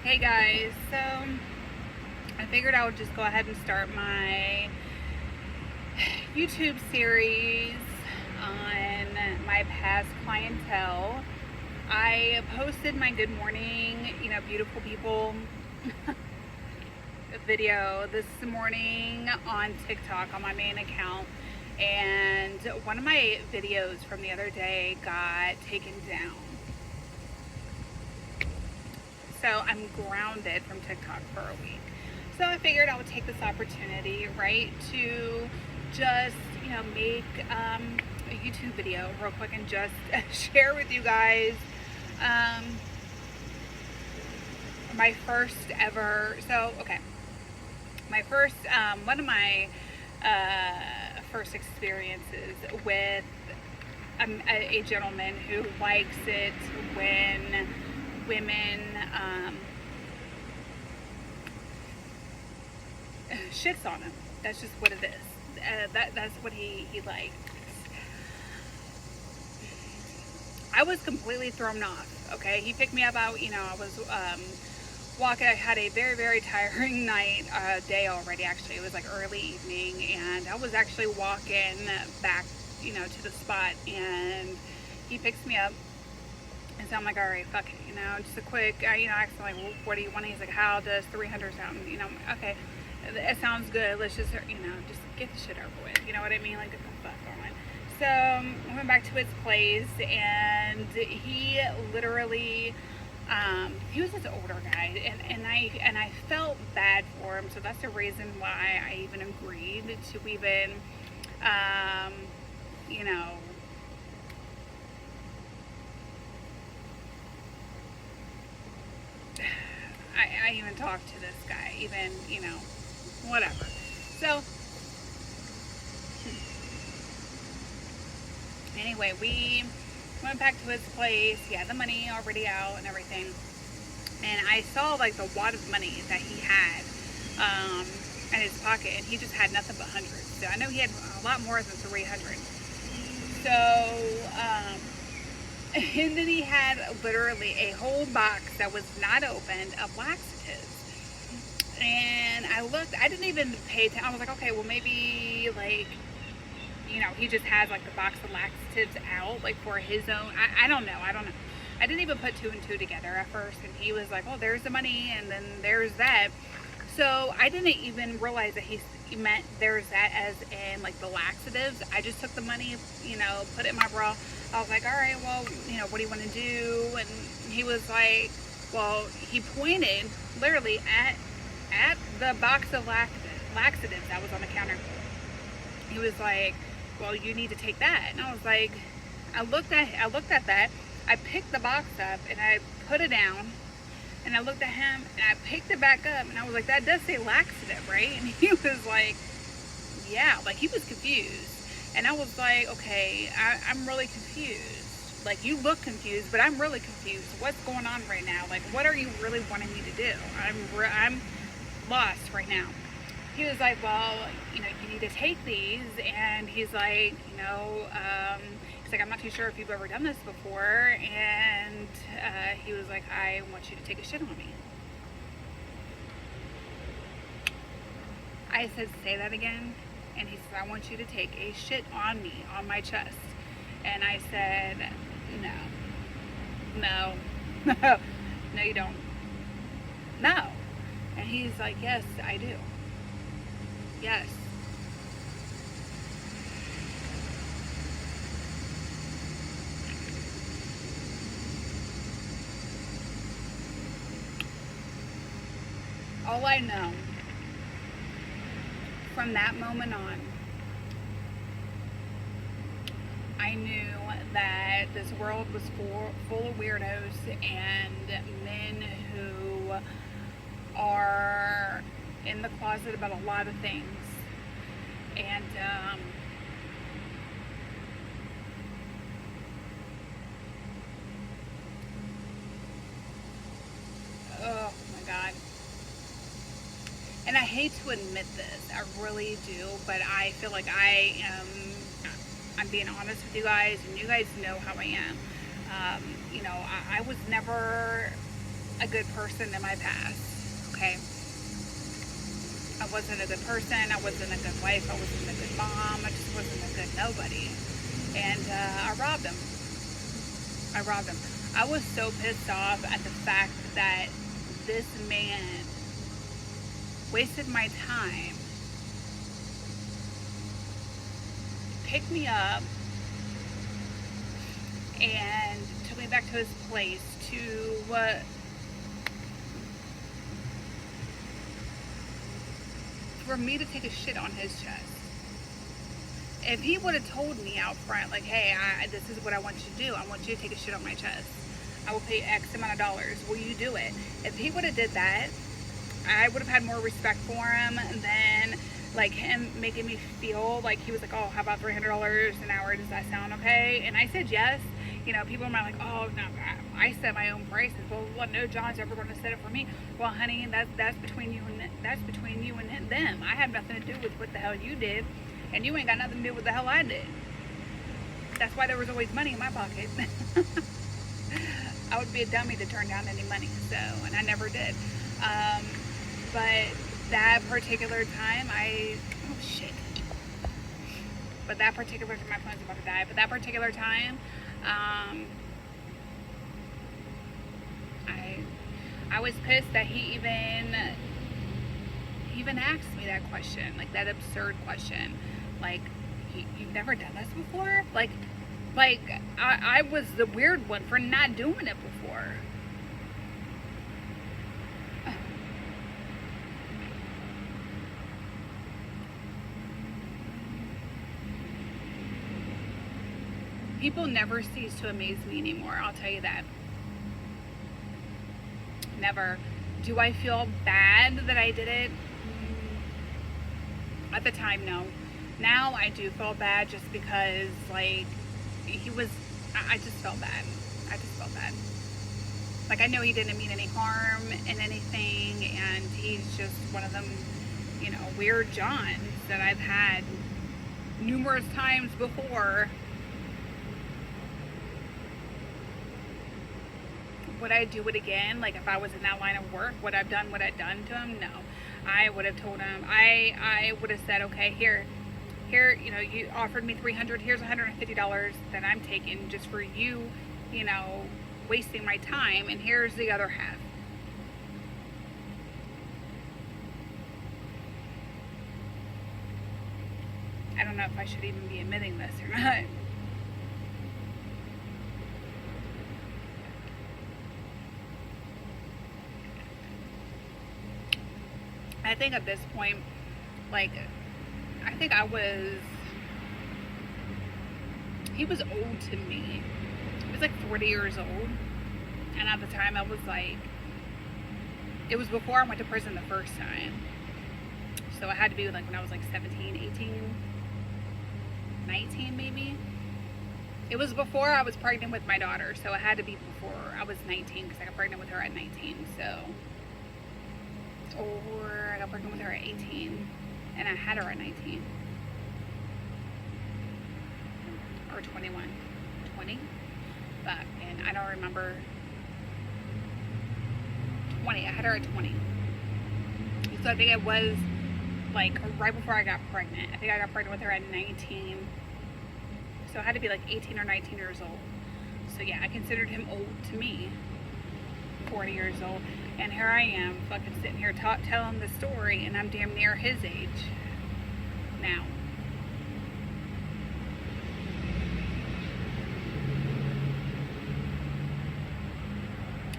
Hey guys, so I figured I would just go ahead and start my YouTube series on my past clientele. I posted my good morning, beautiful people video this morning on TikTok on my main account, and one of my videos from the other day got taken down. So I'm grounded from TikTok for a week. So I figured I would take this opportunity, right, to just, make a YouTube video real quick and just share with you guys my first ever. So, okay, my first, one of my first experiences with a gentleman who likes it when women shits on him. That's just what it is. That's what he likes. I was completely thrown off. Okay, he picked me up out. I was walking. I had a very, very tiring day already. Actually, it was like early evening, and I was actually walking back, to the spot, and he picks me up. And so I'm like, all right, fuck it, just a quick, I asked him, like, well, what do you want? He's like, how does 300 sound? Okay, it sounds good. Let's just, just get the shit over with. You know what I mean? Like, get the fuck going. So I went back to his place, and he literally, he was this older guy, and I felt bad for him. So that's the reason why I even agreed to even, I even talked to this guy, even, whatever. So, anyway, we went back to his place. He had the money already out and everything. And I saw, like, the wad of money that he had in his pocket, and he just had nothing but hundreds. So I know he had a lot more than 300. So, and then he had literally a whole box that was not opened of laxatives. And I didn't even pay attention. I was like, okay, well, maybe, like, he just has, like, the box of laxatives out, like, for his own. I don't know. I didn't even put two and two together at first. And he was like, oh, there's the money, and then there's that. So I didn't even realize that he meant there's that as in, like, the laxatives. I just took the money, put it in my bra. I was like, all right, well, what do you want to do? And he was like, well, he pointed literally at the box of laxatives that was on the counter. He was like, well, you need to take that. And I was like, I looked at that. I picked the box up and I put it down. And I looked at him and I picked it back up, and I was like, that does say laxative, right? And he was like, yeah, like, he was confused. And I was like, okay, I'm really confused. Like, you look confused, but I'm really confused. What's going on right now? Like, what are you really wanting me to do? I'm lost right now. He was like, well, you need to take these. And he's like, he's like, I'm not too sure if you've ever done this before. And he was like, I want you to take a shit on me. I said, say that again. And he said, I want you to take a shit on me, on my chest. And I said, no, no, you don't. No. And he's like, yes, I do. Yes. All I know from that moment on, I knew that this world was full of weirdos and men who are in the closet about a lot of things. And oh my God. And I hate to admit this, I really do, but I feel like I'm being honest with you guys, and you guys know how I am. I was never a good person in my past, okay? I wasn't a good person, I wasn't a good wife, I wasn't a good mom, I just wasn't a good nobody. And I robbed him. I robbed him. I was so pissed off at the fact that this man wasted my time, picked me up, and took me back to his place for me to take a shit on his chest. If he would have told me out front, like, hey, this is what I want you to do. I want you to take a shit on my chest. I will pay X amount of dollars. Will you do it? If he would have did that, I would have had more respect for him than like him making me feel like he was like, oh, how about $300 an hour? Does that sound okay? And I said yes. You know, people might like, oh no, I set my own prices. Well, no, John's ever going to set it for me. Well, honey, that's between you and them. I have nothing to do with what the hell you did, and you ain't got nothing to do with the hell I did. That's why there was always money in my pocket. I would be a dummy to turn down any money, and I never did. But that particular time, oh shit. But that particular time, my phone's about to die. But that particular time, I was pissed that he even asked me that question, like that absurd question, like, you've never done this before? Like I was the weird one for not doing it before. People never cease to amaze me anymore, I'll tell you that. Never. Do I feel bad that I did it? At the time, no. Now I do feel bad just because, like, I just felt bad. I just felt bad. Like, I know he didn't mean any harm in anything, and he's just one of them, you know, weird Johns that I've had numerous times before. Would I do it again? Like, if I was in that line of work, would I have done what I'd done to him? No. I would have told him, I would have said, okay, here, you know, you offered me $300, here's $150 that I'm taking just for you, you know, wasting my time, and here's the other half. I don't know if I should even be admitting this or not. I think at this point, like, I think he was old to me. He was like 40 years old. And at the time I was like, it was before I went to prison the first time. So it had to be like when I was like 17, 18, 19 maybe. It was before I was pregnant with my daughter. So it had to be before I was 19 because I got pregnant with her at 19. Or I got pregnant with her at 18 and I had her at 19 or 21, 20, fuck, and I don't remember. 20, I had her at 20. So I think it was like right before I got pregnant. I think I got pregnant with her at 19, so I had to be like 18 or 19 years old. So yeah, I considered him old to me, 40 years old. And here I am, fucking sitting here telling the story, and I'm damn near his age now.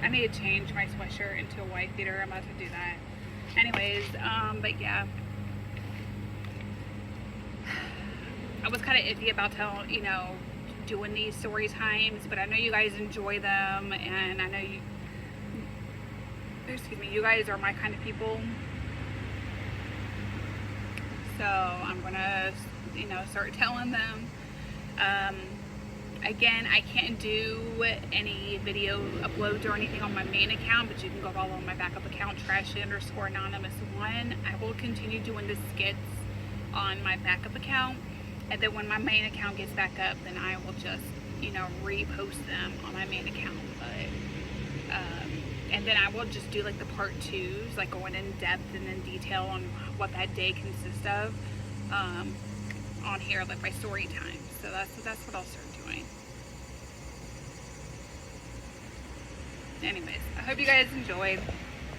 I need to change my sweatshirt into a white beater. I'm about to do that. Anyways, but yeah. I was kind of iffy about doing these story times, but I know you guys enjoy them, and I know you guys are my kind of people. So I'm gonna, start telling them. Again, I can't do any video uploads or anything on my main account, but you can go follow on my backup account, trashy_anonymous1. I will continue doing the skits on my backup account, and then when my main account gets back up, then I will just, repost them on my main account. But And then I will just do like the part 2s, like going in depth and in detail on what that day consists of, on here, like my story time. So that's what I'll start doing. Anyways, I hope you guys enjoyed.